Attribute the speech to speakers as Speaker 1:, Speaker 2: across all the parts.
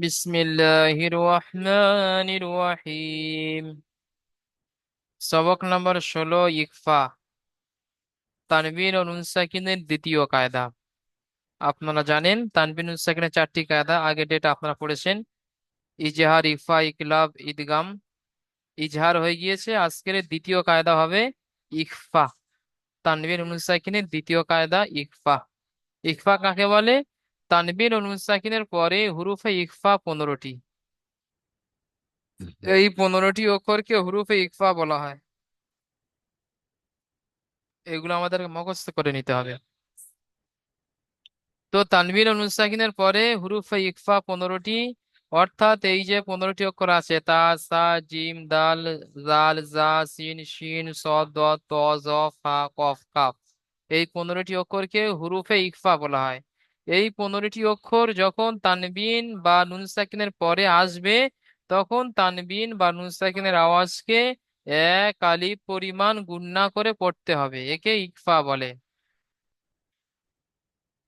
Speaker 1: বিসমিল্লাহির রহমানির রহিম। সবক নম্বর 16, ইকফা, তানবিন ও নুন সাকিনের দ্বিতীয় কায়দা। আপনারা জানেন তানবিন নুন সাকিনের চারটি কায়দা, আগে ডেট আপনারা পড়েছেন। ইজহার, ইকফা, ইকলাব, ইদগাম। ইজহার হয়ে গিয়েছে, আজকের দ্বিতীয় কায়দা হবে ইকফা। তানবিন ও নুন সাকিনের দ্বিতীয় কায়দা ইকফা। ইকফা কাকে বলে? তানবিন ও নুন সাকিনের পরে হুরুফে ইকফা 15টি। এই 15টি অক্ষরকে হুরুফে ইকফা বলা হয়। এগুলো আমাদেরকে মুখস্থ করে নিতে হবে। তো তানবিন ও নুন সাকিনের পরে হুরুফে ইকফা 15টি, অর্থাৎ এই যে 15টি অক্ষর আছে তা, সা, জিম, দাল, জাল, জা, সিন, শিন, সদ, দদ, ত, জ, ফা, কফ, কাফ। এই 15টি অক্ষরকে হুরুফে ইকফা বলা হয়। এই 15টি অক্ষর যখন তানবিন বা নুন সাকিনের পরে আসবে, তখন তানবিন বা নুন সাকিনের আওয়াজকে এক আলিফ পরিমাণ গুণনা করে পড়তে হবে, একে ইকফা বলে।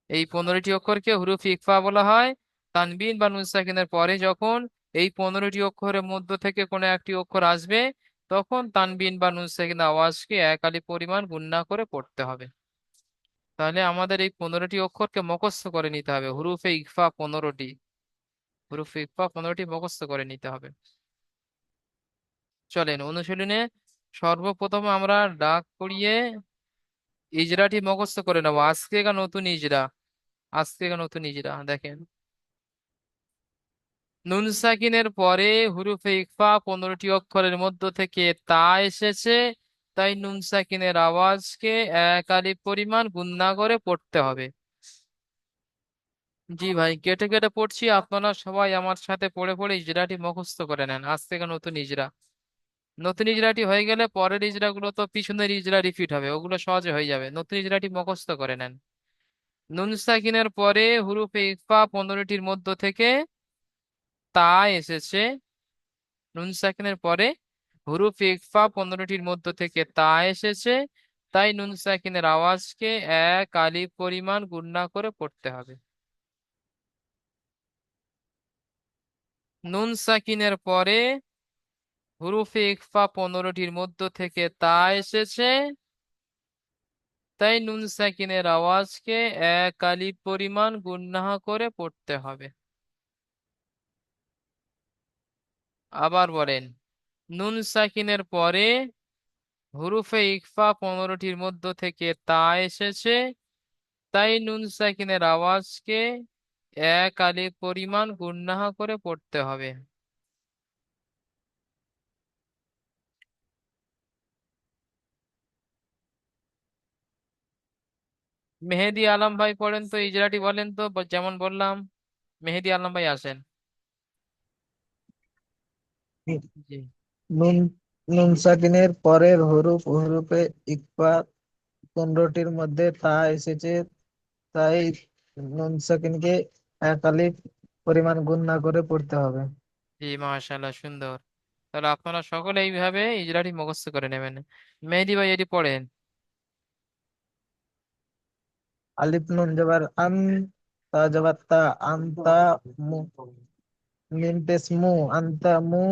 Speaker 1: এই 15টি অক্ষরকে হুরুফ ইকফা বলা হয়। তানবিন বা নুন সাকিনের পরে যখন এই 15টি অক্ষরের মধ্য থেকে কোনো একটি অক্ষর আসবে, তখন তানবিন বা নুন সাকিনের আওয়াজকে এক আলিফ পরিমাণ গুণনা করে পড়তে হবে। তাহলে আমাদের এই 15টি অক্ষরকে মুখস্থ করে নিতে হবে, হুরুফে ইকফা 15টি। হুরুফে ইকফা 15টি মুখস্থ করে নিতে হবে। চলেন অনুশীলনে সর্বপ্রথম আমরা ডাক পড়িয়ে ইজরাটি মুখস্থ করে নেবো। আজকে নতুন ইজরা দেখেন। নুন সাকিনের পরে হুরুফে ইকফা 15টি অক্ষরের মধ্য থেকে তা এসেছে, তাই নুন সাকিনের আওয়াজকে এক আলিফ পরিমাণ গুণনা করে পড়তে হবে। জি ভাই, কেটে কেটে পড়ছি, আপনারা সবাই আমার সাথে পড়ে পড়ে ইজরাটি মুখস্থ করে নেন। আজ থেকে নতুন ইজরা। নতুন ইজরাটি হয়ে গেলে পরের ইজরাগুলো তো পিছনের ইজরা রিপিট হবে, ওগুলো সহজে হয়ে যাবে। নতুন ইজরাটি মুখস্থ করে নেন। নুন সাকিনের পরে হুরুফে ইকফা 15টির মধ্য থেকে তা এসেছে। নুন সাকিনের পরে হুরুফ ইকফা 15টির মধ্য থেকে তা এসেছে, তাই নুন সাকিনের আওয়াজকে এক আলিফ পরিমাণ গুণনা করে পড়তে হবে। নুন সাকিনের পরে হুরুফে ইকফা 15টির মধ্য থেকে তা এসেছে, তাই নুন সাকিনের আওয়াজকে এক আলিফ পরিমাণ গুণনা করে পড়তে হবে। আবার বলেন, নুন সাকিনের পরে হুরুফে ইকফা 15টির মধ্য থেকে তা এসেছে, তাই নুন সাকিনের আওয়াজকে এক আলিফ পরিমাণ গুণনা করে পড়তে হবে। মেহেদি আলম ভাই পড়েন তো, ইজরাটি বলেন তো, যেমন বললাম। মেহেদি আলম ভাই আসেন। জি।
Speaker 2: নুন নুন সাকিনের পরের হরুপে ইকফা 15টির মধ্যে তা এসেছে, তাই নুন সাকিনকে এক আলিফ পরিমাণ গুণ না করে পড়তে হবে।
Speaker 1: জি, মাশাআল্লাহ, সুন্দর। তাহলে আপনারা সকলে এইভাবে ইজরাটি মুখস্থ করে নেবেন। মেহেদি ভাই এটি পড়েন।
Speaker 2: আলিফ নুন জবর আন, তা জবর তা, আন্তা, মু, মিম পেশ মু, আন্তা মু,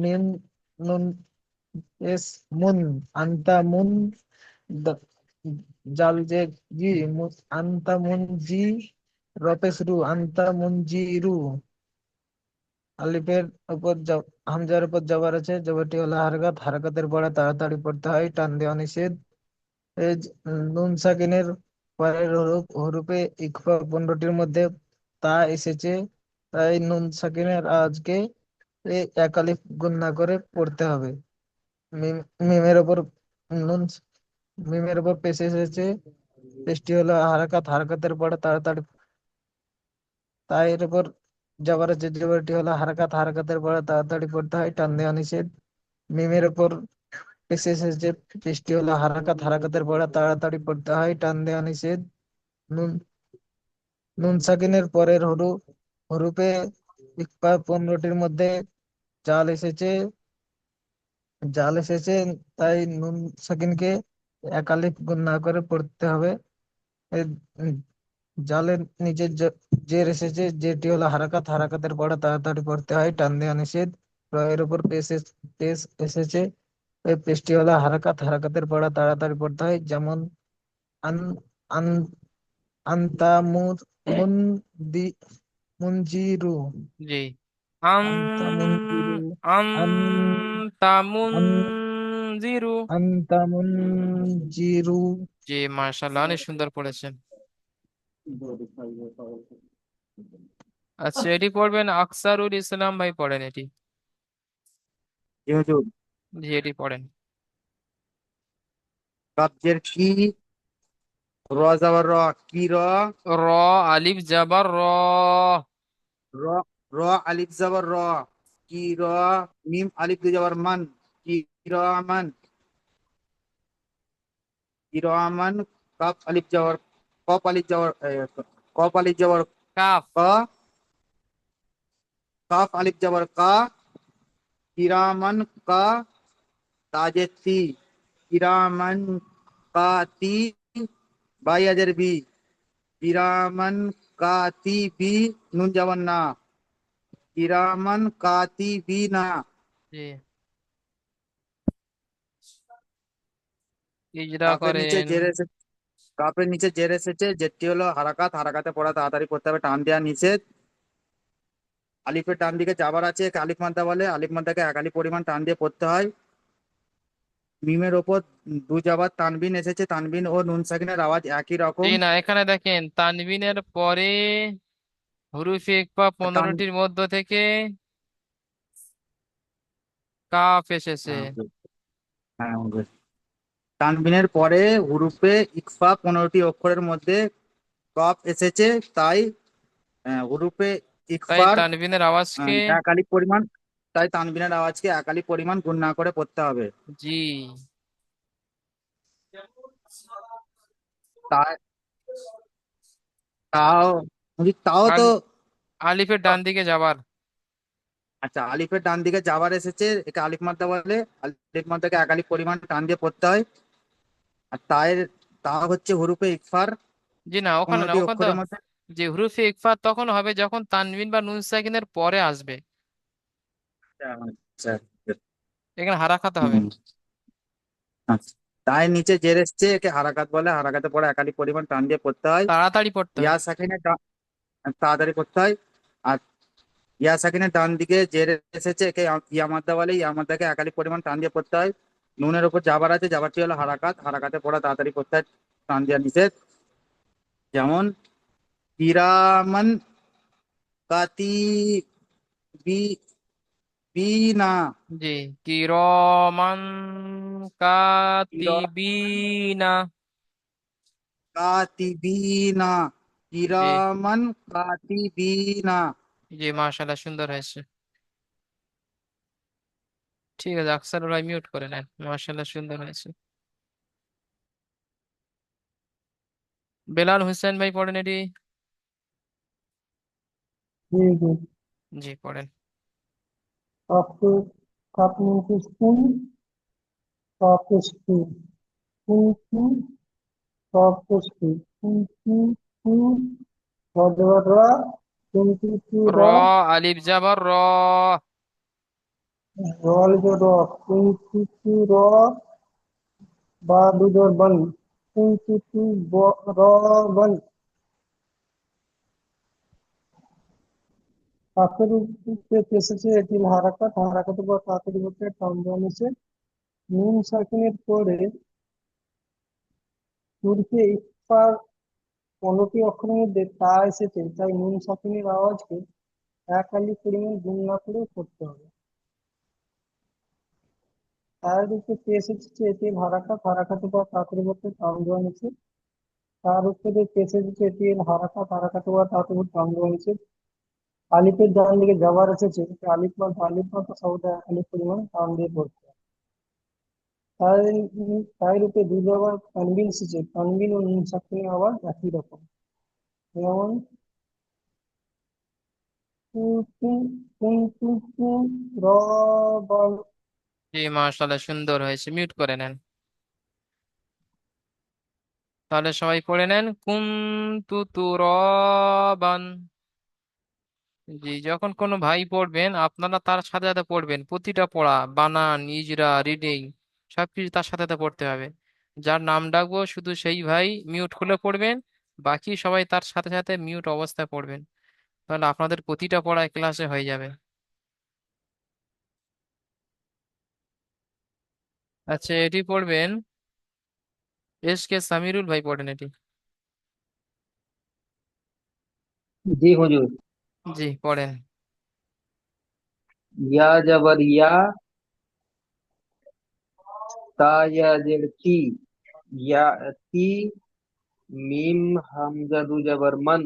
Speaker 2: মিম নুন পেশ মুন, আন্তা মুন, দ- জাল জে জি, আন্তা মুন জি, রপেশ রু, আন্তা মুন জি রু। আলিফের উপর হামজার উপর জবর আছে, জবরটি হলো হারকাত, হারকাতের পরে তাড়াতাড়ি পড়তে হয়, টান দেওয়া নিষেধ। এই নুন সাকিনের পরের হরুপে ইকফা 15টির মধ্যে তা এসেছে, তাই নুন সাকিনের আজকে এক আলিফ গুণনা করে পড়তে হবে। মিমের উপর নুন মিমের উপর পেশ এসেছে, পেশটি হলো হারকাত, হারকাতের পরে তাড়াতাড়ি, তাই এর উপর জবর আছে, জবরটি হলো হারকাত, হারকাতের পরে তাড়াতাড়ি পড়তে হয়, টান দেওয়া নিষেধ। মিমের উপর পেশ এসেছে, পেশটি হলো হারকাত, হারকাতের পরে তাড়াতাড়ি পড়তে হয়, টান দেওয়া নিষেধ। নুন নুন সাকিনের পরের হরুপে ইকফা 15টির মধ্যে জাল এসেছে, জাল এসেছে, তাই নুন সাকিনকে এক আলিফ গুণ না করে পড়তে হবে। এই জালের নিচে জের এসেছে, যেটি হলো হারাকাত, হারাকাতের পড়া তাড়াতাড়ি পড়তে হয়, টান দেওয়া নিষেধ। এর উপর পেশ এসেছে, এই পেশটি হলো হারাকাত, হারাকাতের পড়া তাড়াতাড়ি পড়তে হয়। যেমন আন আন আন্তা মুন দি মুনজিরু,
Speaker 1: জি। আন
Speaker 2: আন্তা মুনজিরু, আন আন
Speaker 1: আন্তামুনজিরু।
Speaker 2: আন্তা মুনজিরু।
Speaker 1: জি, মাশাআল্লাহ, অনেক সুন্দর পড়েছেন। আচ্ছা, এটি পড়বেন, আকসারুল ইসলাম ভাই পড়েন এটি।
Speaker 3: জি হুজুর।
Speaker 1: জি, এটি পড়েন।
Speaker 3: কবজের কি, র যাবার র, কি র,
Speaker 1: র, আলিফ জাবার র।
Speaker 3: র, র আলিফ যাবার র, কি র, মিম আলিফ দুই যাবার মান, কি র মান, কি র মান, কাপ আলিফ যাবার, কপ আলিফ যাবার কপ আলিফ যাবার
Speaker 1: কাফ।
Speaker 3: ক, কাফ আলিফ যাবার কা, কিরামান কা, তাজেতি, কিরামান কাতি, বাইয়াজের বি, কিরামান কাতি বি, নুন যাবার না, কিরামান কাতি বি না।
Speaker 1: জি, ইজরা
Speaker 3: কাপের নিচে
Speaker 1: করেন।
Speaker 3: জের এসেছে, কাপের নিচে জের এসেছে, যেটি হলো হারাকাত, হারাকাতে পড়া তাড়াতাড়ি করতে হবে, টান দেওয়া নিষেধ। আলিফের ডান দিকে যাবার আছে, একে আলিফ মাদ্দা বলে, আলিফ মাদ্দাকে এক আলিফ পরিমাণ টান দিয়ে পড়তে হয়। মিমের ওপর দু জাবার তানবিন এসেছে, তানবিন ও নুন সাকিনের আওয়াজ একই
Speaker 1: জি
Speaker 3: রকম।
Speaker 1: না, এখানে দেখেন তানবিনের পরে হুরুফে ইকফা
Speaker 3: টান,
Speaker 1: 15টির মধ্য থেকে কাফ এসেছে।
Speaker 3: হ্যাঁ, হ্যাঁ, তানবিনের পরে হুরুফে ইকফা 15টি অক্ষরের মধ্যে কফ এসেছে, তাই হুরুফে
Speaker 1: তাই
Speaker 3: ইকফার
Speaker 1: তানবিনের আওয়াজকে।
Speaker 3: এক আলিফ পরিমাণ, তাই তানবিনের আওয়াজকে এক আলিফ পরিমাণ গুণ না করে পড়তে হবে।
Speaker 1: জি।
Speaker 3: তা- তাও তাও
Speaker 1: আল
Speaker 3: তো,
Speaker 1: আলিফের ডান দিকে যাবার।
Speaker 3: আচ্ছা, আলিফের ডান দিকে যাবার এসেছে, একে আলিফ মাদ্দা বলে, আলিফ মাদ্দাকে এক আলিফ পরিমাণ টান দিয়ে পড়তে হয়। আর তায়ের, তা হচ্ছে হুরুফে ইকফার
Speaker 1: জি না, ওখানে না,
Speaker 3: 15টি
Speaker 1: ওখানে তো
Speaker 3: অক্ষরের মধ্যে।
Speaker 1: যে হুরুফে ইকফা তখন হবে যখন তানবিন বা নুন সাকিনের পরে আসবে।
Speaker 3: আচ্ছা,
Speaker 1: এখানে হারাকাতে হবে।
Speaker 3: হুম, আচ্ছা। তাই নিচে জের এসছে, একে হারাকাত বলে, হারাকাতে পড়ে এক আলিফ পরিমাণ টান দিয়ে পড়তে হয়।
Speaker 1: তাড়াতাড়ি পড়তে
Speaker 3: ইয়া
Speaker 1: হয়।
Speaker 3: সাকিনে তাড়াতাড়ি পড়তে হয়। আর ইয়া সাকিনের ডান দিকে জের এসেছে, একে ইয়া মাদ্দা বলে, ইয়া মাদ্দাকে এক আলিফ পরিমাণ টান দিয়ে পড়তে হয়। নুনের উপর জাবার আছে, জাবারটি হলো হারাকাত, হারাকাতে পড়া তাড়াতাড়ি পড়তে হয়, টান দেওয়া নিষেধ। যেমন কিরামান কাতিবি বিনা,
Speaker 1: জি। কিরমান
Speaker 3: কিরা
Speaker 1: কাতিবিনা।
Speaker 3: কাতিবিনা,
Speaker 1: জি।
Speaker 3: কিরামান কাতিবিনা।
Speaker 1: জি, মাশাআল্লাহ, সুন্দর হয়েছে। ঠিক আছে, আকসার ভাই মিউট করে নেন। মাশাআল্লাহ, সুন্দর হয়েছে। বেলাল হোসেন ভাই পড়েন এটি।
Speaker 2: জি জি।
Speaker 1: জি, পড়েন।
Speaker 2: কাপে, কাপ নিচে স্কুল, কাপে স্কুল, কুলকি, কাপে স্কুল, কুলকি, কু, রজবরা, কুলকি কু
Speaker 1: র,
Speaker 2: র,
Speaker 1: আলিফ জাবার র।
Speaker 2: রল র, কুলকি কু র, বা দুজোর বন, কুলকি কু র বন। কাফের উপরে এসেছে, এটি হারাকাত, হারাকাতের পর কাফের উপরে টান দেওয়া নিচে। নুন সাকিনের পরে তুর্কে ইকফার 15টি অক্ষরের মধ্যে তা এসেছে, তাই নুন সাকিনের আওয়াজকে এক আলিফ পরিমাণ গুণ না করে পড়তে হবে। তার উপরে পেশ এসেছে, এটি হারাকাত, হারাকাতের পর কাফের উপরে টান দেওয়া নিচে। তার উপরে পেশ এসেছে, এটি হারাকাত, হারাকাতের পর কাফের উপর টান দেওয়া নিচে। আলিফের ডান দিকে যাবার এসেছে, এটি আলিফ মাত্র শব্দ এক আলিফ পরিমাণ টান দিয়ে পড়তে হবে। তাই তাই রূপে দুই জায়গায় তানবিন এসেছে, তানবিন ও নুন সাকিনের আওয়াজ একই রকম। যেমন কু কু, কুন কু কু, র বল।
Speaker 1: জি, মাশাআল্লাহ, সুন্দর হয়েছে। মিউট করে নেন। তাহলে সবাই পড়ে নেন, কুনতু তুরাবান। জি, যখন কোনো ভাই পড়বেন আপনারা তার সাথে সাথে পড়বেন, প্রতিটা পড়া, বানান, ইজরা, রিডিং সবকিছু তার সাথে সাথে পড়তে হবে। যার নাম ডাকবো শুধু সেই ভাই মিউট খুলে পড়বেন, বাকি সবাই তার সাথে সাথে মিউট অবস্থায় পড়বেন। তাহলে আপনাদের প্রতিটা পড়া ক্লাসে হয়ে যাবে। আচ্ছা, এটি পড়বেন, এস কে সামিরুল ভাই পড়েন এটি।
Speaker 4: জি হুজুর।
Speaker 1: জি পড়েন।
Speaker 4: ইয়া জবর ইয়া, তা ইয়া জের তি, ইয়া তি, মিম হামজা দু জবর মান,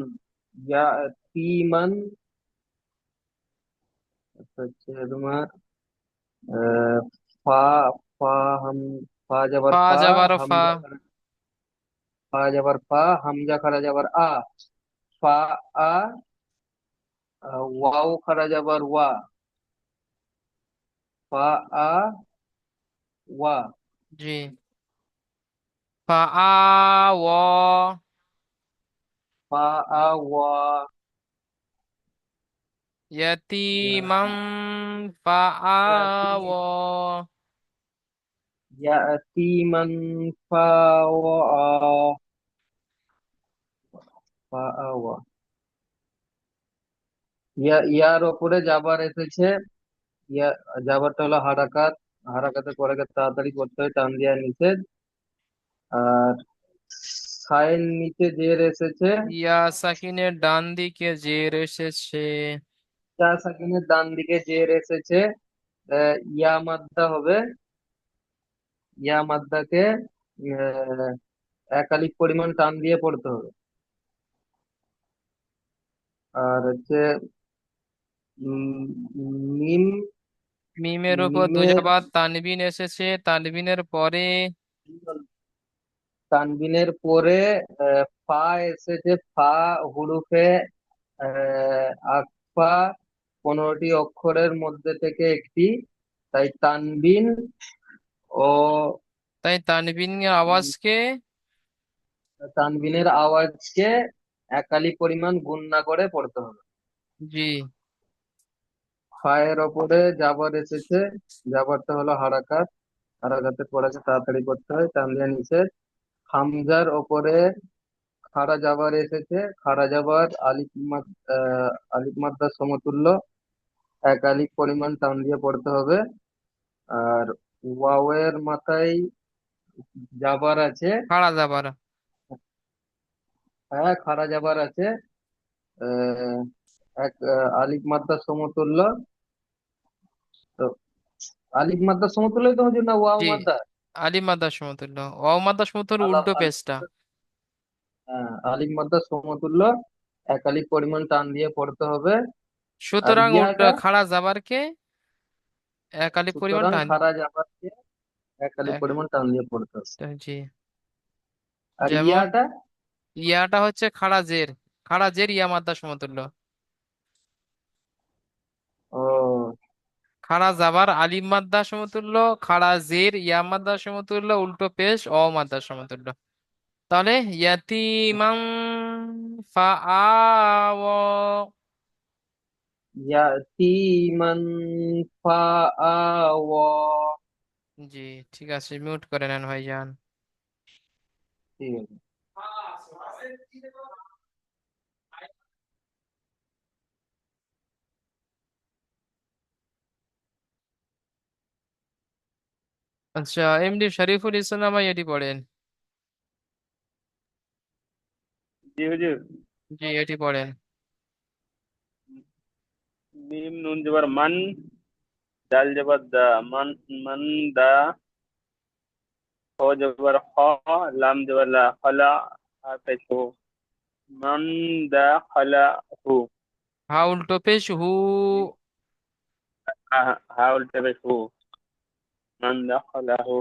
Speaker 4: ইয়া তি মান। হচ্ছে তোমার আহ, ফা, ফা হাম, ফা জবর
Speaker 1: ফা
Speaker 4: ফা,
Speaker 1: যাবার ফা।
Speaker 4: হামজা ফা জবর ফা, হামজা খারা জবর আ, ফা আ, ওয়াও খারা জবর ওয়া, ফা আ ওয়া,
Speaker 1: জি। ফা আ ও।
Speaker 4: ফা আ ওয়া,
Speaker 1: ইয়াতিমাম। ফা আ ও।
Speaker 4: ইয়াতিমান ফা ওয়া, ফা আ ওয়া। ইয়ার ওপরে জাবার এসেছে। ইয়া, জাবারটা হলো হারাকাত, হারাকাতে পরে তাড়াতাড়ি করতে হয়, টান দেওয়া নিষেধ। আর সাইন নিচে জের এসেছে।
Speaker 1: ইয়া সাকিনের ডান দিকে জের এসেছে।
Speaker 4: চা সাকিনের ডান দিকে জের এসেছে। ইয়া মাদ্দা হবে। ইয়া মাদ্দাকে আহ, এক আলিফ পরিমাণ টান দিয়ে পড়তে হবে। আর হচ্ছে উম, মিম,
Speaker 1: মিমের উপর
Speaker 4: মিমের
Speaker 1: দুজাবার তানবিন এসেছে, তানবিনের পরে।
Speaker 4: তানবিনের পরে ফা এসেছে। ফা হুরুফে আকফা, 15টি অক্ষরের মধ্যে থেকে একটি। তাই তানবিন ও
Speaker 1: তাই তানবিনের
Speaker 4: উম,
Speaker 1: আওয়াজকে।
Speaker 4: তানবিনের আওয়াজকে একালি পরিমাণ গুণনা করে পড়তে হবে।
Speaker 1: জি।
Speaker 4: ফায়ের ওপরে জাবার এসেছে। জাবারটা হলো হারাকাত, হারাকাতে পড়াকে তাড়াতাড়ি করতে হয়, তানবিয়া নিষেধ। হামজার ওপরে খাড়া জাবার এসেছে। খাড়া জাবার আলিফ মাদ্দার সমতুল্য, এক আলিফ পরিমাণ টান দিয়ে পড়তে হবে। আর ওয়াওয়ের মাথায় জাবার আছে।
Speaker 1: খাড়া যাবার।
Speaker 4: হ্যাঁ, খাড়া জাবার আছে। আহ, এক আলিফ মাদ্দার সমতুল্য। তো আলিফ মাদ্দার সমতুল্য তো হচ্ছে না ওয়াও
Speaker 1: জি,
Speaker 4: মাদ্দা।
Speaker 1: আলিফ মাদ্রার সমতুল্য। অ মাদ্রার সমতুল্য উল্টো
Speaker 4: আলিফ
Speaker 1: পেজটা।
Speaker 4: হ্যাঁ, আলিফ মাদ্দার সমতুল্য, এক আলিফ পরিমাণ টান দিয়ে পড়তে হবে। আর
Speaker 1: সুতরাং উল্টো
Speaker 4: ইয়াটা,
Speaker 1: খাড়া যাবারকে এক আলিফ পরিমাণ
Speaker 4: সুতরাং
Speaker 1: টান।
Speaker 4: খাড়া জাবারকে এক আলিফ
Speaker 1: এক।
Speaker 4: পরিমাণ টান দিয়ে পড়তে হবে।
Speaker 1: জি।
Speaker 4: আর
Speaker 1: যেমন
Speaker 4: ইয়াটা,
Speaker 1: ইয়াটা হচ্ছে খাড়া জের। খাড়া জের ইয়া মাদ্রার সমতুল্য।
Speaker 4: ও,
Speaker 1: খাড়া জাবার আলিফ মাদ্রার সমতুল্য। খাড়া জের ইয়া মাদ্রার সমতুল্য, উল্টো পেশ অ মাদ্রার সমতুল্য। তাহলে ইয়াতিমাম ফাআওয়া।
Speaker 4: ইয়াতিমান ফাআওয়া।
Speaker 1: জি, ঠিক আছে, মিউট করে নেন ভাইজান।
Speaker 4: ঠিক আছে।
Speaker 1: আচ্ছা, এমডি শরীফুল ইসলাম ভাই এটি পড়েন।
Speaker 5: জি হুজুর।
Speaker 1: জি, এটি পড়েন।
Speaker 5: মিম নুন জবর মান, দাল জবর দা, মান, মান দা, হ জবর হ, লাম জবর লা, খলা, হাফেজ হু, মান দা খলা হু।
Speaker 1: হা উল্টো পেশ হু।
Speaker 5: হা উল্টে পেশ হু, মান দা খলা হু।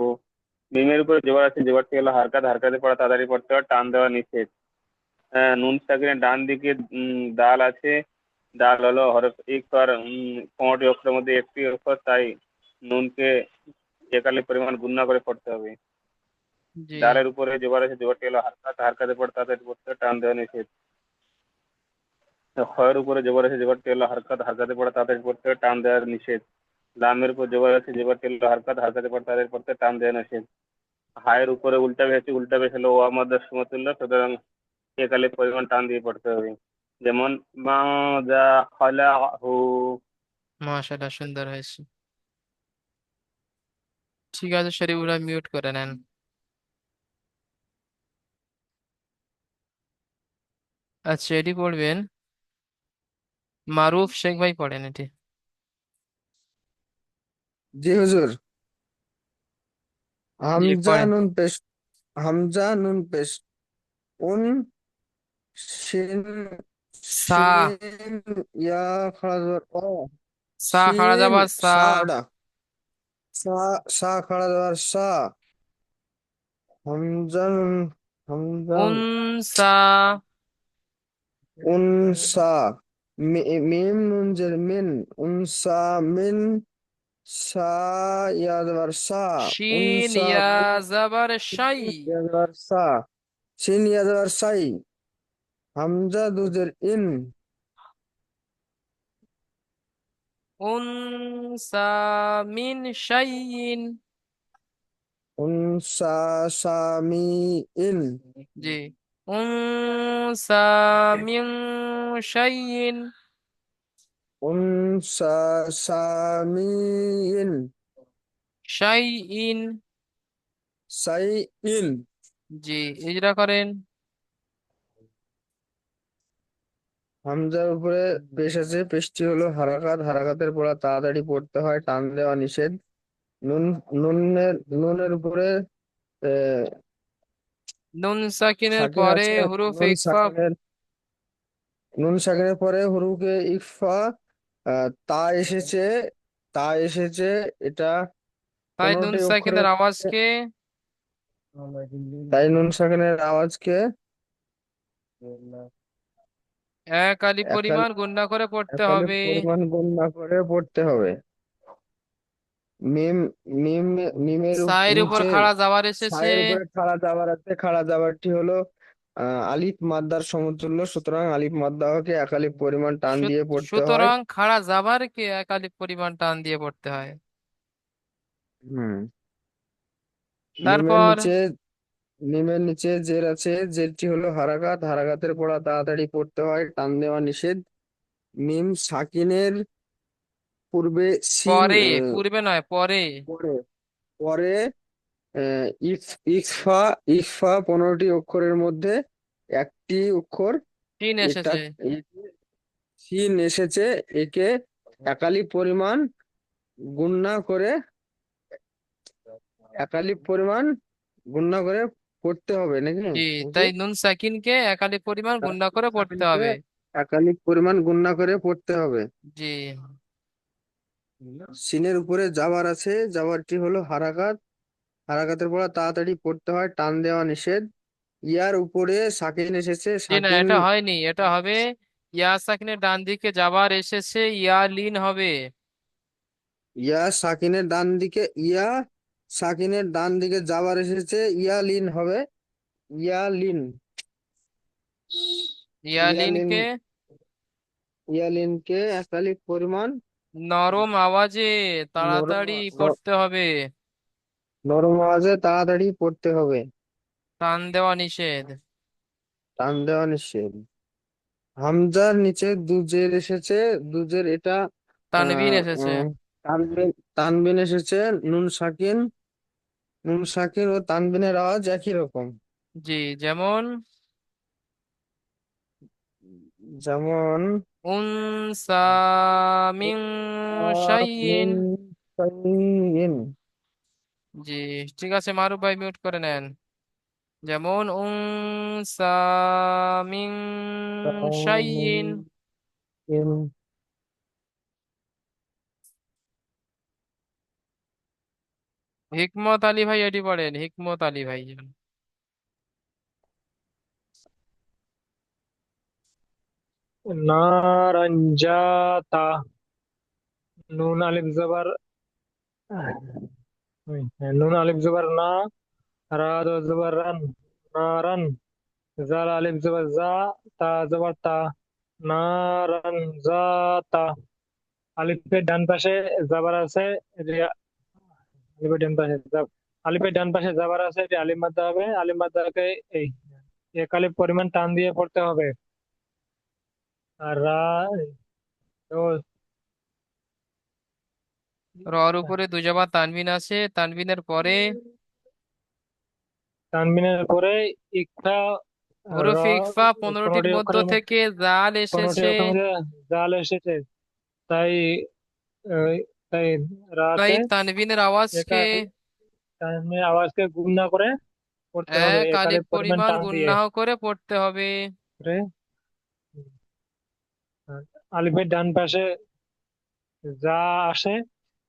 Speaker 5: মিমের উপর জবর আছে, জবরটি হলো হারকাত, হারকাতে পড়া তাড়াতাড়ি পড়তে হয়, টান দেওয়া নিষেধ। নুন সাকিনের ডান দিকে দাল আছে। দাল হলো হরফ ইকর, 15টি অক্ষরের মধ্যে একটি অক্ষর, তাই নুনকে একালি পরিমাণ গুণনা করে পড়তে হবে।
Speaker 1: জি।
Speaker 5: ডালের উপরে জবর আছে, জবরটি হলো হারকাত, হারকাতে পড়ে তাড়াতাড়ি পড়তে হবে, টান দেওয়া নিষেধ। খয়ের উপরে জবর আছে, জবরটি হলো হারকাত, হারকাতে পড়ে তাড়াতাড়ি পড়তে হবে, টান দেওয়ার নিষেধ। লামের উপর জবর আছে, জবরটি হলো হারকাত, হারকাতে পড়ে তাড়াতাড়ি পড়তে হবে, টান দেওয়া নিষেধ। হায়ের উপরে উল্টা ভেসে আছে, উল্টা ভেসে হলো ও আমাদের সমতুল্য, সুতরাং একালে পরিমাণ টান দিয়ে পড়তে হবে। যেমন মা যা খালাহু।
Speaker 1: মাশাআল্লাহ, সুন্দর হয়েছে। ঠিক আছে, শরীফুল্লাহ মিউট করে নেন। আচ্ছা, এটি পড়বেন মারুফ শেখ ভাই, পড়েন এটি।
Speaker 6: জি হুজুর।
Speaker 1: জি,
Speaker 6: হামজা
Speaker 1: পড়েন।
Speaker 6: নুন পেশ, হামজা নুন পেশ, উন, শিন,
Speaker 1: সা।
Speaker 6: শিন, ইয়া খাড়া জবর অ,
Speaker 1: সা খাড়া
Speaker 6: শিন,
Speaker 1: যাবা সা।
Speaker 6: সা ওটা, সা, সা খাড়া জবর সা, হামজা নুন, হামজা,
Speaker 1: উনসা।
Speaker 6: উনসা, মিম নুন জের মিন, উনসা মিন, সা ইয়া জবর সা,
Speaker 1: শিন
Speaker 6: উনসা
Speaker 1: ইয়া
Speaker 6: মিন,
Speaker 1: জাবার শাই।
Speaker 6: ইয়া জবর সা, শিন ইয়া জবর সাই, হামজা দুজের ইন,
Speaker 1: উনসা মিন শাইইন।
Speaker 6: উনসা সামি ইন,
Speaker 1: জি। উনসা মিন শাইইন।
Speaker 6: উনসা সামি ইন,
Speaker 1: শাইইন।
Speaker 6: সাই ইন।
Speaker 1: জি, ইজরা করেন।
Speaker 6: হামজার উপরে পেশ আছে, পেশটি হলো হারাকাত, হারাকাতের পড়া তাড়াতাড়ি পড়তে হয়, টান দেওয়া নিষেধ। নুন, নুনের উপরে আহ,
Speaker 1: নুন সাকিনের
Speaker 6: সাকিন
Speaker 1: পরে
Speaker 6: আছে,
Speaker 1: হুরুফ
Speaker 6: নুন
Speaker 1: ইকফা।
Speaker 6: সাকিনের, নুন সাকিনের পরে হুরুফে ইকফা, তা এসেছে, তা এসেছে, এটা
Speaker 1: তাই নুন
Speaker 6: 15টি
Speaker 1: সাকিনের
Speaker 6: অক্ষরের মধ্যে,
Speaker 1: আওয়াজকে
Speaker 6: তাই নুন সাকিনের আওয়াজকে
Speaker 1: এক আলিফ
Speaker 6: একালি,
Speaker 1: পরিমাণ গুণনা করে পড়তে
Speaker 6: একালি
Speaker 1: হবে।
Speaker 6: পরিমাণ গণনা করে পড়তে হবে। মিম, মিম, মিমের
Speaker 1: সায়ের উপর
Speaker 6: নিচে
Speaker 1: খাড়া যাবার এসেছে।
Speaker 6: ছায়ের উপরে খাড়া জাবার আছে, খাড়া জাবারটি হলো আলিফ মাদ্দার সমতুল্য, সুতরাং আলিফ মাদ্দাকে এক আলিফ পরিমাণ টান দিয়ে পড়তে হয়।
Speaker 1: সুতরাং খাড়া যাবারকে এক আলিফ পরিমাণ টান দিয়ে পড়তে হয়।
Speaker 6: হুম। মিমের
Speaker 1: তারপর
Speaker 6: নিচে, মিমের নিচে জের আছে, জেরটি হলো হারাকাত, হারাকাতের পড়া তাড়াতাড়ি পড়তে হয়, টান দেওয়া নিষেধ। মিম সাকিনের পূর্বে সিন,
Speaker 1: পরে, পূর্বে নয়, পরে।
Speaker 6: পরে, পরে ইফ, ইকফা, ইকফা 15টি অক্ষরের মধ্যে একটি অক্ষর,
Speaker 1: তিন
Speaker 6: এটা
Speaker 1: এসেছে।
Speaker 6: সিন এসেছে, একে একালি পরিমাণ গুণনা করে, একালি পরিমাণ গুণনা করে পড়তে হবে নাকি
Speaker 1: জি, তাই
Speaker 6: হুজুর?
Speaker 1: নুন সাকিনকে এক আলিফ পরিমাণ গুণনা করে পড়তে
Speaker 6: সাকিনকে
Speaker 1: হবে।
Speaker 6: একালি পরিমাণ গুণনা করে পড়তে হবে।
Speaker 1: জি।
Speaker 6: সিনের উপরে জাবার আছে, জাবারটি হলো হারাকাত, হারাকাতের পর তাড়াতাড়ি পড়তে হয়, টান দেওয়া নিষেধ। ইয়ার উপরে সাকিন এসেছে,
Speaker 1: জি না,
Speaker 6: সাকিন,
Speaker 1: এটা হয়নি, এটা হবে ইয়া সাকিনের ডান দিকে যাবার এসেছে, ইয়া লিন হবে।
Speaker 6: ইয়া সাকিনের ডান দিকে, ইয়া সাকিনের ডান দিকে যাবার এসেছে, ইয়া লিন হবে, ইয়া লিন,
Speaker 1: ইয়া
Speaker 6: ইয়া লিন,
Speaker 1: লিনকে
Speaker 6: ইয়া লিনকে একালি পরিমাণ
Speaker 1: নরম আওয়াজে
Speaker 6: নরম,
Speaker 1: তাড়াতাড়ি পড়তে হবে,
Speaker 6: নরম আওয়াজে তাড়াতাড়ি পড়তে হবে,
Speaker 1: টান দেওয়া নিষেধ।
Speaker 6: টান দেওয়া নিষেধ। হামজার নিচে দুজের এসেছে, দুজের এটা
Speaker 1: তানবিন
Speaker 6: আহ
Speaker 1: এসেছে।
Speaker 6: আহ, তানবিন, তানবিন এসেছে, নুন সাকিন, নুন সাকিন ও তানবিনের আওয়াজ একই রকম।
Speaker 1: জি, যেমন
Speaker 6: যেমন
Speaker 1: উনসা মিন শাইইন।
Speaker 6: মিন শাইইন,
Speaker 1: জি, ঠিক আছে, মারুফ ভাই মিউট করে নেন। যেমন উনসা মিন শাইইন।
Speaker 6: মিন,
Speaker 1: হিকমত আলী ভাই এটি পড়েন, হিকমত আলী ভাই।
Speaker 7: নারাঞ্জাতা, নুন আলিফ জবর, নুন আলিফ জবর না, রা জবর রান, নারান। জাল আলিফ জবর জা, তা জবর তা, নারান জা তা। আলিফের ডান পাশে জাবার আছে, রে- আলিফের ডান পাশে আলিফের ডান পাশে জাবার আছে, এটি আলিফ মাদ্দা হবে। আলিফ মাদ্দাকে এই এক আলিফ পরিমাণ টান দিয়ে পড়তে হবে। আর রা ও
Speaker 1: রর উপরে দুজাবার তানবিন আছে, তানবিনের পরে
Speaker 7: তানবিনের পরে ইকফা। র
Speaker 1: হরফে ইকফা 15টির
Speaker 7: 15টি
Speaker 1: মধ্য
Speaker 7: অক্ষরের মধ্যে,
Speaker 1: থেকে জাল
Speaker 7: 15টি
Speaker 1: এসেছে।
Speaker 7: অক্ষরের মধ্যে জাল এসেছে। তাই আহ, তাই
Speaker 1: তাই
Speaker 7: রাকে
Speaker 1: তানবিনের আওয়াজকে
Speaker 7: তানবিনের আওয়াজকে গুণ না করে পড়তে হবে,
Speaker 1: এক
Speaker 7: এক
Speaker 1: আলিফ
Speaker 7: আলিফ পরিমাণ
Speaker 1: পরিমাণ
Speaker 7: টান দিয়ে।
Speaker 1: গুণনা করে পড়তে হবে।
Speaker 7: করে আলিফের ডান পাশে যা আসে,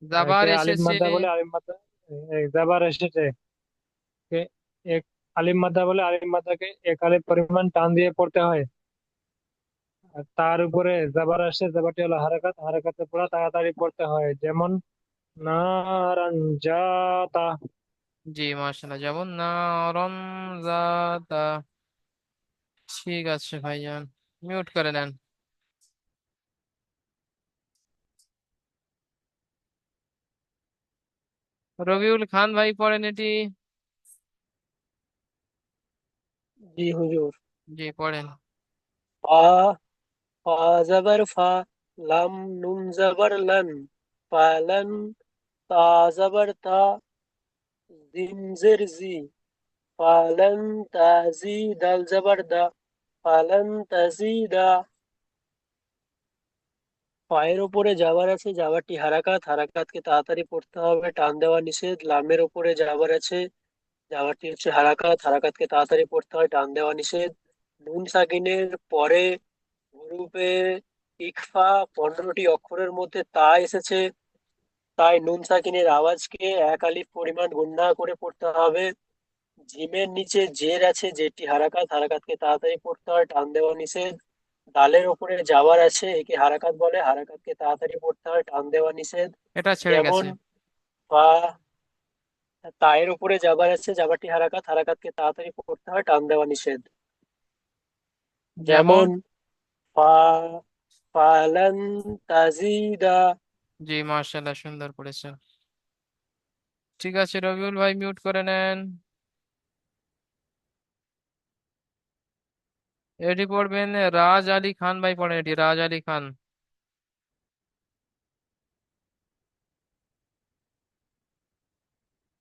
Speaker 1: জাবার
Speaker 7: একে আলিফ
Speaker 1: এসেছে।
Speaker 7: মাদ্দা বলে। আলিফ মাদ্দা যাবার এসেছে, একে এক আলিফ মাদ্দা বলে। আলিফ মাদ্দাকে এক আলিফ পরিমাণ টান দিয়ে পড়তে হয়। আর তার উপরে জাবার আসে, জাবারটি হলো হারাকাত, হারাকাতে পড়া তাড়াতাড়ি পড়তে হয়। যেমন নারাঞ্জাতা।
Speaker 1: জি মাশাআল্লাহ, যেমন নারন জাতা। ঠিক আছে ভাইজান, মিউট করে নেন। রবিউল খান ভাই পড়েন এটি।
Speaker 8: জি হুজুর।
Speaker 1: জি পড়েন।
Speaker 8: ফা, ফা জবর ফা, লাম নুন জবর লন, ফালান। তা জবর তা, জিম জের জি, ফালান তাজি। দাল জবর দা, ফালান তাজিদা। পায়ের উপরে যাবার আছে, যাবারটি হারাকাত, হারাকাতকে তাড়াতাড়ি পড়তে হবে, টান দেওয়া নিষেধ। লামের উপরে যাবার আছে, যাবারটি হচ্ছে হারাকাত, হারাকাতকে তাড়াতাড়ি পড়তে হয়, টান দেওয়া নিষেধ। নুন সাকিনের পরে হরুফে ইকফা, 15টি অক্ষরের মধ্যে তা এসেছে। তাই নুন সাকিনের আওয়াজকে এক আলিফ পরিমাণ গুণা করে পড়তে হবে। জিমের নিচে জের আছে, যেটি হারাকাত, হারাকাতকে তাড়াতাড়ি পড়তে হয়, টান দেওয়া নিষেধ। দালের ওপরে যাবার আছে, একে হারাকাত বলে, হারাকাতকে তাড়াতাড়ি পড়তে হয়, টান দেওয়া নিষেধ।
Speaker 1: এটা ছেড়ে
Speaker 8: যেমন
Speaker 1: গেছে।
Speaker 8: ফা। তায়ের উপরে যাবার আছে, যাবারটি হারাকাত, হারাকাতকে তাড়াতাড়ি পড়তে হয়, টান দেওয়া নিষেধ।
Speaker 1: যেমন।
Speaker 8: যেমন ফা, ফালান তাজিদা।
Speaker 1: জি মাশাআল্লাহ, সুন্দর পড়েছেন। ঠিক আছে রবিউল ভাই, মিউট করে নেন। এটি পড়বেন রাজ আলী খান ভাই, পড়েন এটি, রাজ আলী খান।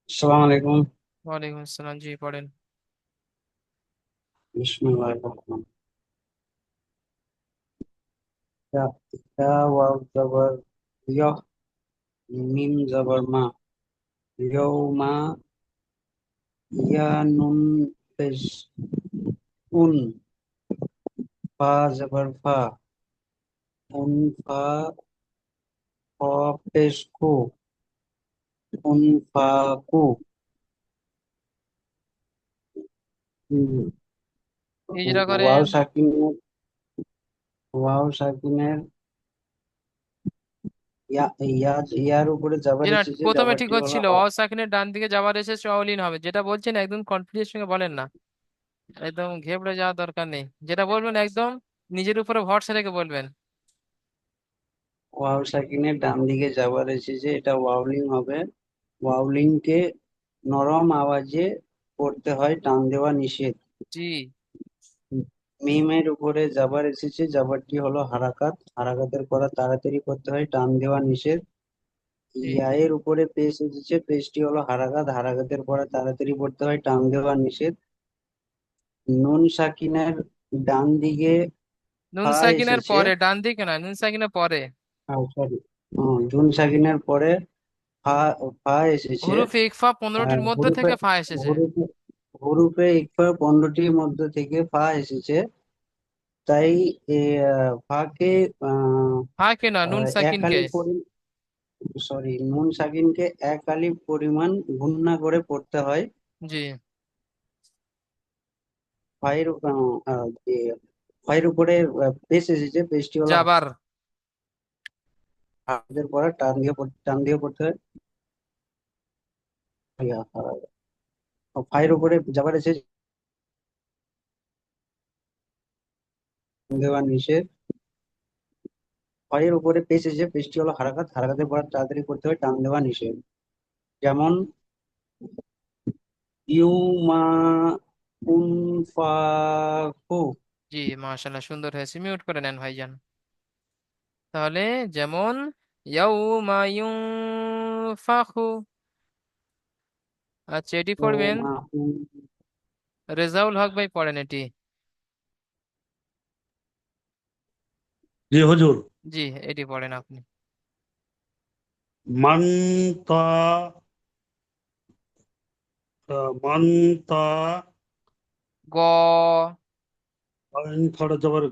Speaker 9: আসসালামু আলাইকুম।
Speaker 1: ওয়ালাইকুম আসসালাম, জি পড়েন।
Speaker 9: বিসমিল্লাহির রহমানির রহিম। ইয়া, ইয়া ওয়াও জবর ইয়হ, মিম জবর মা, ইয়ৌমা। ইয়া নুন পেশ উন, ফা জবর ফা, উন ফা। খ পেশ কু, উন ফা কু। উম,
Speaker 1: হিজরা
Speaker 9: ওয়াও
Speaker 1: করেন।
Speaker 9: সাকিনের, ওয়াও সাকিনের ইয়া, ইয়ার উপরে
Speaker 1: জি
Speaker 9: যাবার
Speaker 1: না,
Speaker 9: এসেছে,
Speaker 1: প্রথমে ঠিক
Speaker 9: যাবারটি হলো
Speaker 1: হচ্ছিল, ওয়াও সাকিনের ডান দিকে যাবার এসেছে অলিন হবে। যেটা বলছেন একদম কনফিডেন্সের সঙ্গে বলেন না, একদম ঘেবড়ে যাওয়ার দরকার নেই। যেটা বলবেন একদম নিজের উপরে ভরসা রেখে বলবেন।
Speaker 9: ওয়াও সাকিনের ডান দিকে যাবার এসেছে, এটা ওয়াওলিং হবে। ওয়াওলিং কে নরম আওয়াজে পড়তে হয়, টান দেওয়া নিষেধ।
Speaker 1: জি।
Speaker 9: মিমের উপরে যাবার এসেছে, যাবারটি হলো হারাকাত, হারাকাতের পরে তাড়াতাড়ি করতে হয়, টান দেওয়া নিষেধ।
Speaker 1: জি।
Speaker 9: ইয়ায়ের উপরে পেশ এসেছে, পেশটি হলো হারাকাত, হারাকাতের পরে তাড়াতাড়ি পড়তে হয়, টান দেওয়া নিষেধ। নুন সাকিনের ডান দিকে
Speaker 1: নুন
Speaker 9: ফা
Speaker 1: সাকিনের
Speaker 9: এসেছে।
Speaker 1: পরে, ডান দিকে না, নুন সাকিনের পরে।
Speaker 9: সরি, নুন সাকিনের পরে ফা, ফা এসেছে।
Speaker 1: হুরুফে ইকফা 15টির মধ্য
Speaker 9: হরুপে,
Speaker 1: থেকে ফা এসেছে।
Speaker 9: হরুপে, হরুপে ইকফা 15টির মধ্যে থেকে ফা এসেছে। তাই এ, ফাকে
Speaker 1: ফা কে না, নুন
Speaker 9: এক
Speaker 1: সাকিনকে।
Speaker 9: আলিফ সরি, নুন সাকিনকে এক আলিফ পরিমাণ গুণনা করে পড়তে হয়।
Speaker 1: জি।
Speaker 9: ফাইর ফাইর উপরে পেশ এসেছে, পেশটি হলো
Speaker 1: যাবার।
Speaker 9: হাতের পরে টান দিয়ে টান দিয়ে পড়তে হয়। ইয়া, ফাইয়ের উপরে যাবার এসেছে দেওয়া নিষেধ। ফাইয়ের উপরে পেশ এসেছে, পেশটি হলো হারাকাত, হারাকাতের পর তাড়াতাড়ি করতে হয়, টান দেওয়া নিষেধ। যেমন ইউমা উনফাকু।
Speaker 1: জি মাশাল্লাহ, সুন্দর হয়েছে, মিউট করে নেন ভাইজান। তাহলে যেমন ইয়াউমা ইউনফাখু। আচ্ছা, এটি পড়বেন
Speaker 9: ইউমা উন-
Speaker 1: রেজাউল হক ভাই, পড়েন এটি।
Speaker 10: জি হুজুর।
Speaker 1: জি, এটি পড়েন আপনি।
Speaker 10: মান তা মান তা
Speaker 1: গ,
Speaker 10: আইন খাড়া যাবার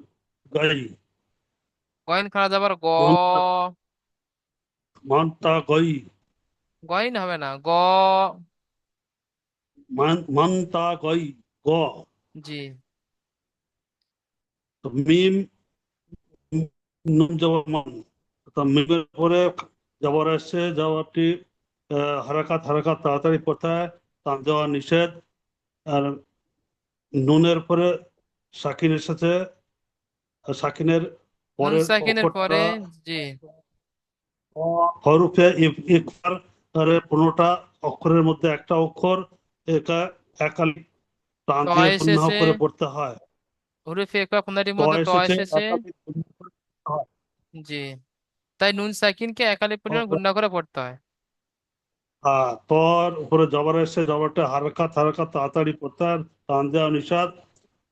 Speaker 10: গাই।
Speaker 1: গয়েন খাড়া যাবার গ।
Speaker 10: মান মান তা গই।
Speaker 1: গয়েন হবে না, গ।
Speaker 10: মান তা গই গ।
Speaker 1: জি,
Speaker 10: তো মিম নুন যাবার মান। তো মিমের পরে যাবার আসছে, যাওয়ারটি হারাকাত, হারাকাত তাড়াতাড়ি পড়তে হয়, টান দেওয়া নিষেধ। আর নুনের পরে সাকিন এসেছে, আর সাকিনের
Speaker 1: নুন
Speaker 10: পরের
Speaker 1: সাকিনের
Speaker 10: অক্ষরটা
Speaker 1: পরে। জি,
Speaker 10: হরফে ইকফার, আর 15টা অক্ষরের মধ্যে একটা অক্ষর একা একালি টান
Speaker 1: ট
Speaker 10: দিয়ে গুণা
Speaker 1: এসেছে।
Speaker 10: করে পড়তে হয়।
Speaker 1: হুরুফে একরা আপনাদের
Speaker 10: ত
Speaker 1: মধ্যে ট
Speaker 10: এসেছে,
Speaker 1: এসেছে।
Speaker 10: একালি গুণা করে পড়তে হয়।
Speaker 1: জি, তাই নুন সাকিনকে একালি পরিমাণ
Speaker 10: আর
Speaker 1: গুণা করে পড়তে হয়।
Speaker 10: তর উপরে জবর এসে, জবরটা হারকাত, হারকাত তাড়াতাড়ি পড়তে হয়, টান দেওয়া নিষাদ।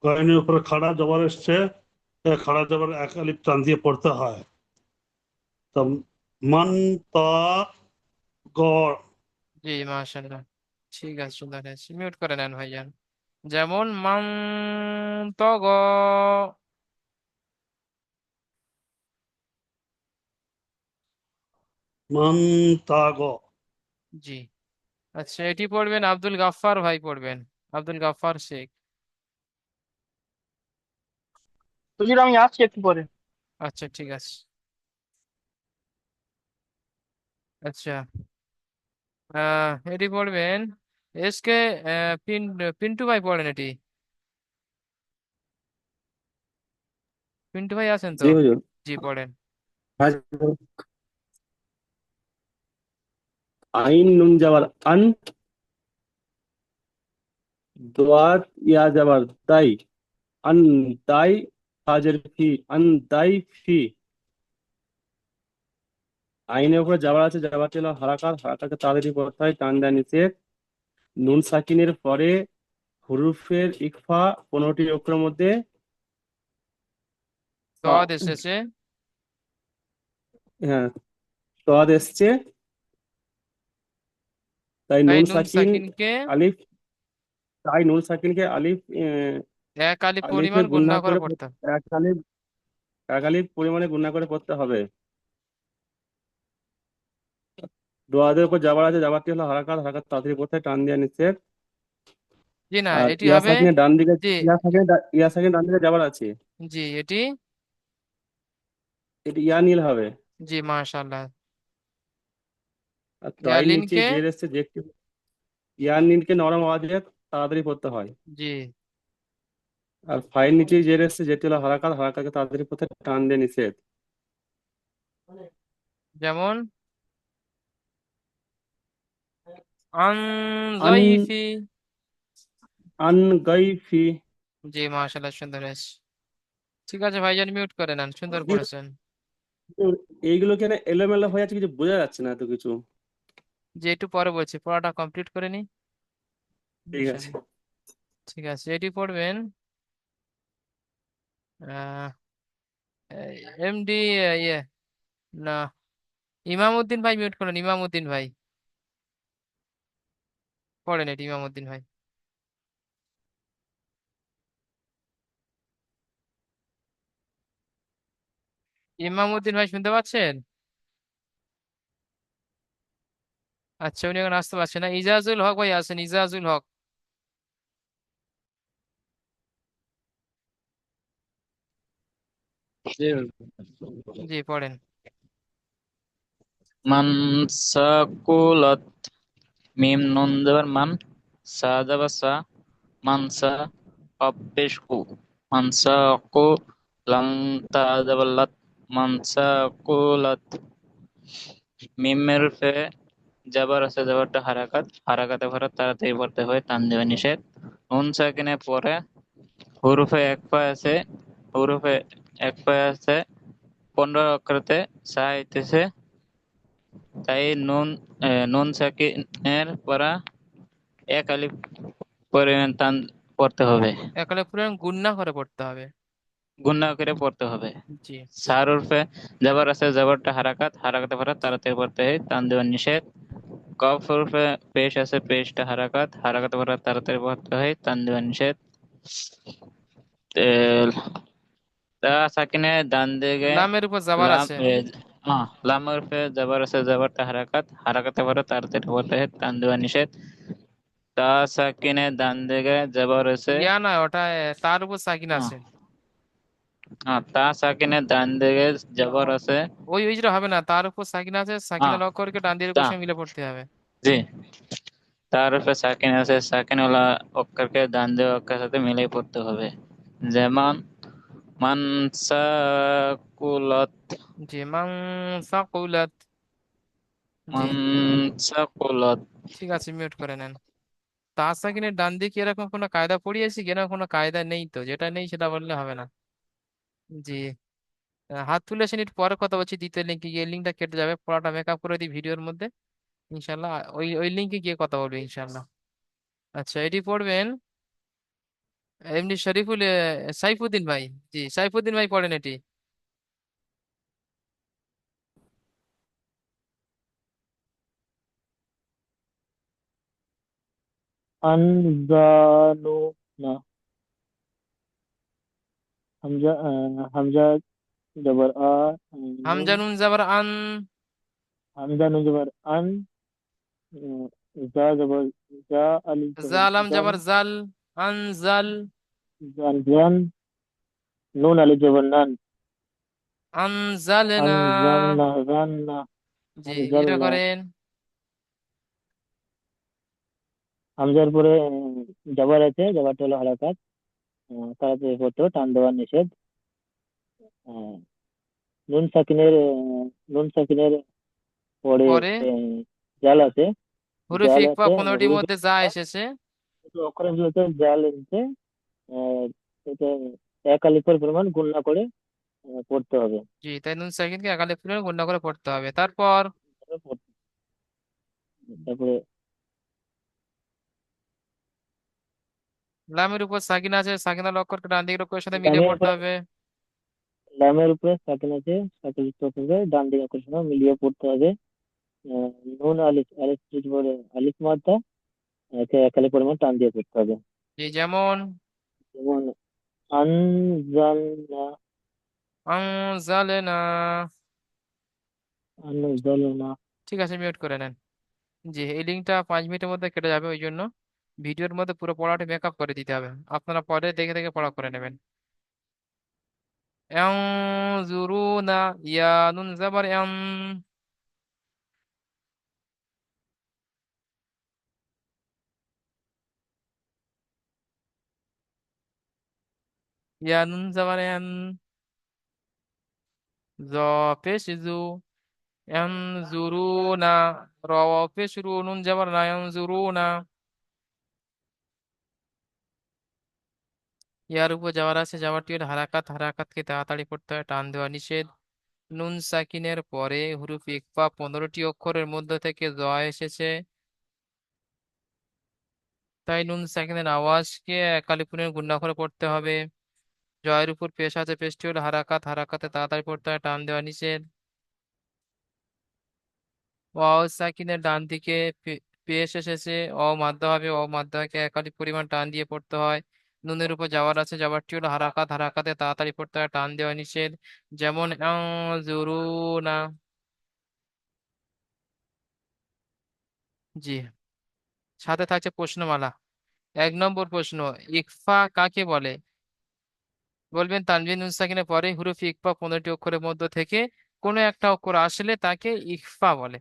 Speaker 10: গয়নের উপরে খাড়া জবর এসছে, খাড়া জবর একালি টান দিয়ে পড়তে হয়। তো মান তা গড়।
Speaker 1: জি মাশাআল্লাহ, ঠিক আছে, সুন্দর আছে, মিউট করে নেন ভাইজান। যেমন মান তগ।
Speaker 10: মান তা গ।
Speaker 1: জি, আচ্ছা, এটি পড়বেন আব্দুল গাফফার ভাই, পড়বেন আব্দুল গাফফার শেখ।
Speaker 7: হুজুর আমি আসছি একটু পরে।
Speaker 1: আচ্ছা, ঠিক আছে। আচ্ছা, এটি পড়বেন এসকে পিন পিন্টু ভাই, পড়েন এটি। পিন্টু ভাই আছেন তো?
Speaker 11: জি হুজুর।
Speaker 1: জি, পড়েন।
Speaker 11: হ্যাঁ, আইন নুন যাবার আন, দোয়াত ইয়া যাবার তাই, আন তাই, হাজের ফি, আন তাই ফি। আইনের উপরে যাবার আছে, যাবার ছিল হারাকাত, হারাকাতকে তাড়াতাড়ি পড়তে হয়, টান দেয়া নিষেধ। নুন সাকিনের পরে হুরুফের ইকফা 15টি অক্ষরের মধ্যে
Speaker 1: তদ এসেছে।
Speaker 11: হ্যাঁ তদ এসছে, তাই
Speaker 1: তাই
Speaker 11: নুন
Speaker 1: নুন
Speaker 11: সাকিন
Speaker 1: সাকিনকে
Speaker 11: আলিফ, তাই নুন সাকিনকে আলিফ
Speaker 1: এক আলিফ
Speaker 11: আলিফে
Speaker 1: পরিমাণ
Speaker 11: গুণা
Speaker 1: গুণা করে
Speaker 11: করে
Speaker 1: পড়তে হবে।
Speaker 11: এক আলিফ, এক আলিফ পরিমাণে গুণা করে পড়তে হবে। দোয়াদের উপর যাবার আছে, যাবারটি হলো হারাকাত, হারাকাত তাড়াতাড়ি পড়তে হয়, টান দেয়া নিষেধ।
Speaker 1: জি না,
Speaker 11: আর
Speaker 1: এটি
Speaker 11: ইয়া
Speaker 1: হবে।
Speaker 11: সাকিনের ডান দিকে,
Speaker 1: জি,
Speaker 11: ইয়া সাকিনের ডান দিকে যাবার আছে,
Speaker 1: জি, এটি।
Speaker 11: এটি ইয়া নীল হবে।
Speaker 1: জি মাশাআল্লাহ।
Speaker 11: আর তাই নিচে
Speaker 1: ইয়ালিনকে।
Speaker 11: জের এসছে, যে ইয়া নীলকে নরম আওয়াজে তাড়াতাড়ি পড়তে হয়।
Speaker 1: জি,
Speaker 11: আর ফাইন নিচে জের এসছে, যেটি হলো হারাকাত, হারাকাতকে তাড়াতাড়ি পড়তে হয়, টান দিয়ে নিষেধ।
Speaker 1: যেমন
Speaker 11: আন
Speaker 1: আনজাইফি।
Speaker 11: আন গাইফি।
Speaker 1: জি মাশাআল্লাহ, সুন্দর হয়েছে। ঠিক আছে ভাইজান, মিউট করে নেন, সুন্দর পড়েছেন।
Speaker 11: এইগুলো কেন এলোমেলো হয়ে আছে, কিছু বোঝা যাচ্ছে না তো কিছু।
Speaker 1: যে একটু পরে বলছি, পড়াটা কমপ্লিট করে নি।
Speaker 11: ঠিক আছে।
Speaker 1: ঠিক আছে, এটি পড়বেন আহ এমডি, ইয়ে, না, ইমামউদ্দিন ভাই, মিউট করেন, ইমামউদ্দিন ভাই, পড়েন এটি, ইমামউদ্দিন ভাই। ইমামউদ্দিন ভাই, শুনতে পাচ্ছেন? আচ্ছা, উনি এখন আসতে পারছেন না। ইজাজুল হক ভাই আছেন, ইজাজুল হক। জি, পড়েন।
Speaker 12: মান সাকুলাত, মিম নুন দেবার মান, সা যাবার সা, মানসা, কফ পেশ কু, মানসা কু, লাম তা যাবার লাত, মানসা কুলাত। মিমের ফে যাবার আছে, যাবারটা হারাকাত, হারাকাতে ভরা তাড়াতাড়ি পড়তে হয়, টান দেওয়া নিষেধ। নুন সাকিনের পরে হুরুফে এক পা আছে, হুরুফে এক পা আছে, 15 অক্ষরতে সা হইতেছে, তাই নুন সাকিনের পরা এক আলিফ পরিমাণ টান পড়তে হবে,
Speaker 1: একালে পুরো গুণনা করে পড়তে হবে।
Speaker 12: গুণা করে পড়তে হবে।
Speaker 1: জি
Speaker 12: সার উর্ফে যাবার আছে, যাবারটা হারাকাত, হারাকাতে ভরা তাড়াতাড়ি পড়তে হয়, টান দেওয়া নিষেধ। কফ উর্ফে পেশ আছে, পেশটা হারাকাত, হারাকাতে ভরা তাড়াতাড়ি পড়তে হয়, টান দেওয়া নিষেধ। তেল তা সাকিনে ডান দিকে
Speaker 1: লামের উপর যাবার
Speaker 12: লাম
Speaker 1: আছে।
Speaker 12: লাম উর্ফে যাবার আছে, যাবারটা হারাকাত, হারাকাতে ভরা তাড়াতাড়ি পড়তে হয়, টান দেওয়া নিষেধ। তা সাকিনে ডান দিকে যাবার আছে,
Speaker 1: ইয়া না, ওটা তার উপর সাকিন আছে।
Speaker 12: তা সাকিনে ডান দিকে যাবার আছে,
Speaker 1: ওই ওই যেটা হবে না, তার উপর সাকিন আছে, সাকিনা লক করে ডান দিকের
Speaker 12: তা,
Speaker 1: উপর সঙ্গে মিলে পড়তে হবে।
Speaker 12: জি, তার উপরে সাকিন আছে, সাকিনওয়ালা অক্ষরকে ডান দিকের অক্ষরের সাথে মিলিয়ে পড়তে হবে। যেমন মানসাকুলত,
Speaker 1: জি মাং সাকুলাত। জি
Speaker 12: মানসাকুলত।
Speaker 1: ঠিক আছে, মিউট করে নেন। তা সাকিনের ডান দিকে এরকম কোনো কায়দা পড়িয়েছি কিনা, কোনো কায়দা নেই তো, যেটা নেই সেটা বললে হবে না। জি হাত তুলে আসেন, একটু পরে কথা বলছি। দ্বিতীয় লিঙ্কে গিয়ে লিঙ্কটা কেটে যাবে, পড়াটা মেকআপ করে দিই ভিডিওর মধ্যে ইনশাল্লাহ। ওই ওই লিঙ্কে গিয়ে কথা বলবে ইনশাল্লাহ। আচ্ছা, এটি পড়বেন এমনি শরীফুল সাইফুদ্দিন ভাই। জি সাইফুদ্দিন ভাই পড়েন এটি।
Speaker 7: আনজানু না, হামজা হামজা জবর নুন,
Speaker 1: হামজা নুন জাবার আন,
Speaker 7: হামজা নুন জবর আন, জা জবর জা, আলিফ জবর
Speaker 1: জালাম
Speaker 7: জাম,
Speaker 1: জাবার জাল, আন জাল,
Speaker 7: জান জান, নুন আলিফ জবর নান,
Speaker 1: আন জালনা।
Speaker 7: আনজালনা জান্না,
Speaker 1: জি এটা
Speaker 7: আনজালনা।
Speaker 1: করেন।
Speaker 7: হামজার পরে জবর আছে, জবরটা হলো হারাকাত, তাড়াতাড়ি পড়তে হবে, টান দেওয়া নিষেধ। আহ, নুন সাকিনের নুন সাকিনের পরে
Speaker 1: পরে
Speaker 7: জাল আছে,
Speaker 1: হুরুফ
Speaker 7: জাল
Speaker 1: ইকফা
Speaker 7: আছে,
Speaker 1: 15টির
Speaker 7: হুরুফ
Speaker 1: মধ্যে যা এসেছে।
Speaker 7: অক্ষরের ভিতরে জাল এসেছে, আহ, এটা এক আলিফের পরিমাণ গুণনা করে পড়তে হবে।
Speaker 1: জি তাই নুন সাকিনকে একালে ফিরে গুণনা করে পড়তে হবে। তারপর
Speaker 7: তারপরে
Speaker 1: লামের উপর সাকিন আছে, সাকিনা লক্ষ্যকে ডান দিকের অক্ষরের সাথে মিলিয়ে
Speaker 7: লামের
Speaker 1: পড়তে
Speaker 7: উপরে
Speaker 1: হবে।
Speaker 7: লামের উপরে সাকিন আছে, সাকিন যুক্ত অক্ষরকে ডান দিকে অক্ষরের সঙ্গে মিলিয়ে পড়তে হবে। আহ, নুন আলিফ, আলিফ যদি বলে আলিফ মাদ্দা, একে এক আলিফ পরিমাণ টান দিয়ে পড়তে হবে।
Speaker 1: জি যেমন
Speaker 7: যেমন আনজালনা,
Speaker 1: আনজালনা।
Speaker 7: আনজালনা।
Speaker 1: ঠিক আছে, মিউট করে নেন। জি এই লিঙ্কটা 5 মিনিটের মধ্যে কেটে যাবে, ওই জন্য ভিডিওর মধ্যে পুরো পড়াটা মেকআপ করে দিতে হবে। আপনারা পরে দেখে দেখে পড়া করে নেবেন। ইয়ানজুরুনা, ইয়া নুন জাবার ইয়ান, ইয়া নুন জাবার ইয়ান, জ পেশ জু, ইয়ানজুরুনা, র পেশ রু, নুন জাবার না, ইয়ানজুরুনা। ইয়ার উপর যাওয়ার আছে, যাওয়ারটি হলো হারাকাত, হারাকাতকে তাড়াতাড়ি পড়তে হয়, টান দেওয়া নিষেধ। নুন সাকিনের পরে হুরুফ ইকফা 15টি অক্ষরের মধ্যে থেকে জ এসেছে, তাই নুন সাকিনের আওয়াজকে একালিপুনের গুণনা করে পড়তে হবে। জয়ের উপর পেশ আছে, পেশটি হলো হারাকাত, হারাকাতে তাড়াতাড়ি পড়তে হয়, টান দেওয়া নিষেধ। ওয়াও সাকিনের ডান দিকে পেশ এসেছে, অ মাদ্দা হবে, অ মাদ্দাকে একাধিক পরিমাণ টান দিয়ে পড়তে হয়। নুনের উপর যাওয়ার আছে, যাওয়ারটি হলো হারাকাত, হারাকাতে তাড়াতাড়ি পড়তে হয়, টান দেওয়া নিষেধ। যেমন না। জি সাথে থাকছে প্রশ্নমালা। 1 নম্বর প্রশ্ন, ইকফা কাকে বলে? বলবেন তানভিন নুন সাকিনের পরে হুরুফ ইকফা 15টি অক্ষরের মধ্য থেকে কোনো একটা অক্ষর আসলে তাকে ইকফা বলে।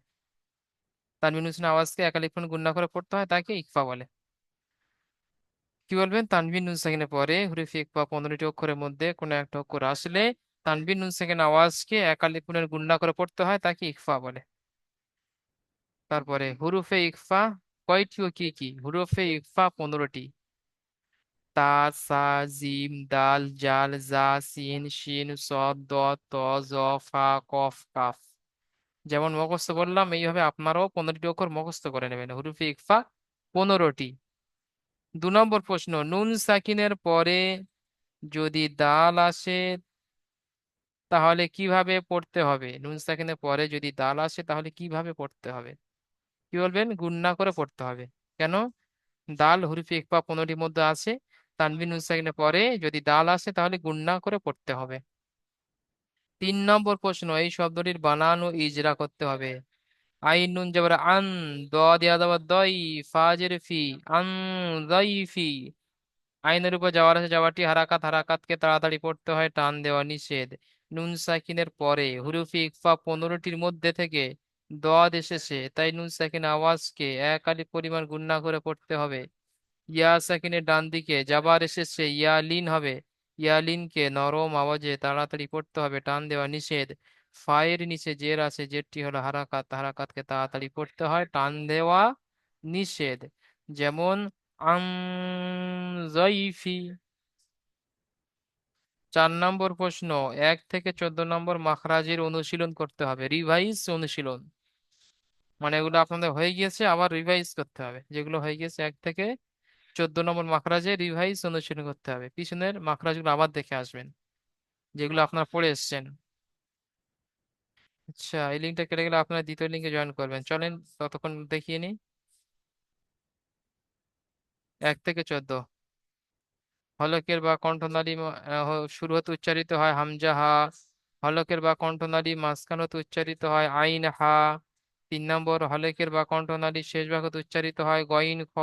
Speaker 1: তানভিন নুন সাকিনের আওয়াজকে একালিক গুণনা করে পড়তে হয়, তাকে ইকফা বলে। কি বলবেন? তানবিন নুন সাকিনের পরে হুরুফে ইকফা 15টি অক্ষরের মধ্যে কোনো একটা অক্ষর আসলে তানবিন নুন সাকিন আওয়াজকে এক আলিফ গুণের গুণনা করে পড়তে হয়, তাকে ইকফা বলে। তারপরে হুরুফে ইকফা কয়টি ও কি কি? হুরুফে ইকফা 15টি। তা, সা, জিম, দাল, জাল, জা, সিন, শিন, সদ, দত, ত, জ, ফা, কফ, কাফ। যেমন মুখস্থ করলাম এইভাবে আপনারাও 15টি অক্ষর মুখস্থ করে নেবেন। হুরুফে ইকফা 15টি। 2 নম্বর প্রশ্ন, নুন সাকিনের পরে যদি দাল আসে তাহলে কিভাবে পড়তে হবে? নুন সাকিনের পরে যদি দাল আসে তাহলে কিভাবে পড়তে হবে? কি বলবেন? গুণনা করে পড়তে হবে। কেন? দাল হরফে ইকফা 15টির মধ্যে আছে, তানবিন নুন সাকিনের পরে যদি দাল আসে তাহলে গুণনা করে পড়তে হবে। 3 নম্বর প্রশ্ন, এই শব্দটির বানান ও ইজরা করতে হবে। আইন নুন জবর আন, দ দিয়া দাবার দই, ফাজের ফি, আন, দইফি। আইনের উপর যাওয়ার আছে, যাওয়ারটি হারাকাত, হারাকাতকে তাড়াতাড়ি পড়তে হয়, টান দেওয়া নিষেধ। নুন সাকিনের পরে হুরুফে ইকফা 15টির মধ্যে থেকে দদ এসেছে, তাই নুন সাকিন আওয়াজকে এক আলিফ পরিমাণ গুণনা করে পড়তে হবে। ইয়া সাকিনের ডান দিকে জাবার এসেছে, ইয়া লিন হবে, ইয়া লিনকে নরম আওয়াজে তাড়াতাড়ি পড়তে হবে, টান দেওয়া নিষেধ। ফায়ের নিচে জের আছে, জেরটি হলো হারাকাত, হারাকাতকে তাড়াতাড়ি পড়তে হয়, টান দেওয়া নিষেধ। যেমন আম, জয়ফি। 4 নম্বর প্রশ্ন, 1 থেকে 14 নম্বর মাখরাজের অনুশীলন করতে হবে, রিভাইজ অনুশীলন। মানে এগুলো আপনাদের হয়ে গিয়েছে, আবার রিভাইজ করতে হবে। যেগুলো হয়ে গেছে 1 থেকে 14 নম্বর মাখরাজে রিভাইজ অনুশীলন করতে হবে। পিছনের মাখরাজগুলো আবার দেখে আসবেন, যেগুলো আপনারা পড়ে এসেছেন। আচ্ছা, এই লিঙ্কটা কেটে গেলে আপনারা দ্বিতীয় লিঙ্কে জয়েন করবেন। চলেন ততক্ষণ দেখিয়ে নিই। 1 থেকে 14। হলকের বা কণ্ঠনালী শুরু হতে উচ্চারিত হয় হামজা হা। হলকের বা কণ্ঠনালী মাঝখান হতে উচ্চারিত হয় আইন হা। 3 নম্বর, হলকের বা কণ্ঠনালী শেষ ভাগ হতে উচ্চারিত হয় গইন খ।